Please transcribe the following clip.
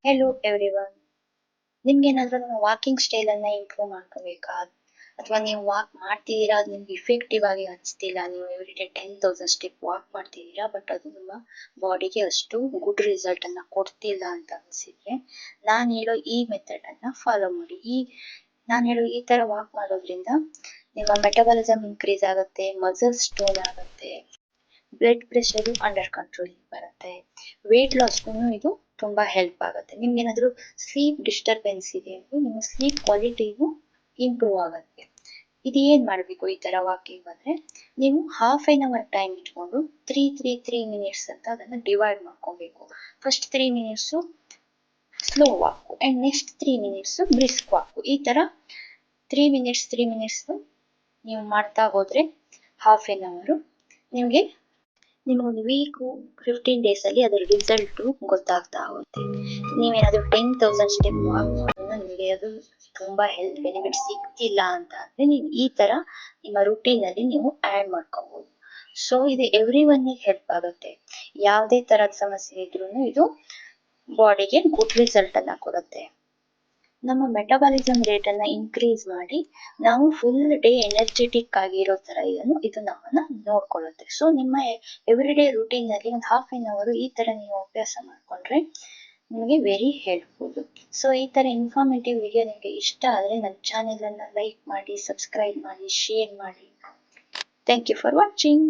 Hello everyone. ನಿಮ್ಗೇನಾದ್ರೂ ನಿಮ್ಮ walking ಸ್ಟೈಲನ್ನ improve ಮಾಡ್ಕೋಬೇಕಾ? ಅಥವಾ ನೀವು ವಾಕ್ ಮಾಡ್ತಿದ್ದೀರಾ, ಅದು ನಿಮ್ಗೆ ಇಫೆಕ್ಟಿವ್ ಆಗಿ ಅನಿಸ್ತಿಲ್ಲ, ನೀವು ಎವ್ರಿಡೇ 10,000 ಸ್ಟೆಪ್ ವಾಕ್ ಮಾಡ್ತಿದ್ದೀರಾ, ಬಟ್ ಅದು ನಿಮ್ಮ ಬಾಡಿಗೆ ಅಷ್ಟು ಗುಡ್ ರಿಸಲ್ಟ್ ಅನ್ನ ಕೊಡ್ತಿಲ್ಲ ಅಂತ ಅನಿಸಿದ್ರೆ, ನಾನು ಹೇಳೋ ಈ ಮೆಥಡ್ ಅನ್ನ ಫಾಲೋ ಮಾಡಿ. ನಾನು ಹೇಳೋ ಈ ತರ ವಾಕ್ ಮಾಡೋದ್ರಿಂದ ನಿಮ್ಮ ಮೆಟಬಾಲಿಸಮ್ ಇನ್ಕ್ರೀಸ್ ಆಗುತ್ತೆ, ಮಸಲ್ಸ್ ಸ್ಟೋನ್ ಆಗುತ್ತೆ, ಬ್ಲಡ್ ಪ್ರೆಷರ್ ಅಂಡರ್ ಕಂಟ್ರೋಲ್ ಬರುತ್ತೆ, ವೇಟ್ ಲಾಸ್ಗೂ ಇದು ತುಂಬಾ ಹೆಲ್ಪ್ ಆಗುತ್ತೆ. ನಿಮ್ಗೆ ಏನಾದ್ರು ಸ್ಲೀಪ್ ಡಿಸ್ಟರ್ಬೆನ್ಸ್ ಇದೆ ಅಂದ್ರೆ ನಿಮ್ಮ ಸ್ಲೀಪ್ ಕ್ವಾಲಿಟಿಗೂ ಇಂಪ್ರೂವ್ ಆಗುತ್ತೆ. ಇದು ಏನ್ ಮಾಡ್ಬೇಕು ಈ ತರ ವಾಕಿಂಗ್ ಅಂದ್ರೆ, ನೀವು ½ ಟೈಮ್ ಇಟ್ಕೊಂಡು 3 ಅಂತ ಅದನ್ನ ಡಿವೈಡ್ ಮಾಡ್ಕೊಬೇಕು. First 3 slow walk and next 3 brisk walk. ಈ ತರ 3 ನೀವು ಮಾಡ್ತಾ ಹೋದ್ರೆ ½ ನಿಮ್ಗೆ ನಿಮಗೊಂದು ವೀಕು 15 ಡೇಸ್ ಅಲ್ಲಿ ಅದರ ರಿಸಲ್ಟ್ ಗೊತ್ತಾಗ್ತಾ ಹೋಗುತ್ತೆ. ನೀವೇನಾದ್ರೂ 10,000 ಸ್ಟೆಪ್ ವಾಕ್ ಮಾಡೋದ್ರಿಂದ ನಿಮಗೆ ಅದು ತುಂಬಾ ಹೆಲ್ತ್ ಬೆನಿಫಿಟ್ ಸಿಗ್ತಿಲ್ಲ ಅಂತ ಅಂದ್ರೆ ನೀವು ಈ ತರ ನಿಮ್ಮ ರುಟೀನ್ ಅಲ್ಲಿ ನೀವು ಆಡ್ ಮಾಡ್ಕೋಬಹುದು. ಸೊ ಇದು ಎವ್ರಿ ಒನ್ ಹೆಲ್ಪ್ ಆಗುತ್ತೆ. ಯಾವುದೇ ತರದ ಸಮಸ್ಯೆ ಇದ್ರೂ ಇದು ಬಾಡಿಗೆ ಗುಡ್ ರಿಸಲ್ಟ್ ಅನ್ನ ಕೊಡುತ್ತೆ. ನಮ್ಮ ಮೆಟಬಾಲಿಸಮ್ ರೇಟ್ ಅನ್ನ ಇನ್ಕ್ರೀಸ್ ಮಾಡಿ ನಾವು ಫುಲ್ ಡೇ ಎನರ್ಜೆಟಿಕ್ ಆಗಿರೋ ತರ ಇದು ನಮ್ಮನ್ನ ನೋಡ್ಕೊಳ್ಳುತ್ತೆ. ಸೊ ನಿಮ್ಮ ಎವ್ರಿ ಡೇ ರುಟೀನ್ ನಲ್ಲಿ ಒಂದು ½ ಈ ತರ ನೀವು ಅಭ್ಯಾಸ ಮಾಡ್ಕೊಂಡ್ರೆ ನಿಮಗೆ ವೆರಿ ಹೆಲ್ಪ್ಫುಲ್. ಸೊ ಈ ತರ ಇನ್ಫಾರ್ಮೇಟಿವ್ ವಿಡಿಯೋ ನಿಮಗೆ ಇಷ್ಟ ಆದ್ರೆ ನನ್ನ ಚಾನೆಲ್ ಅನ್ನ ಲೈಕ್ ಮಾಡಿ, ಸಬ್ಸ್ಕ್ರೈಬ್ ಮಾಡಿ, ಶೇರ್ ಮಾಡಿ. Thank you for watching.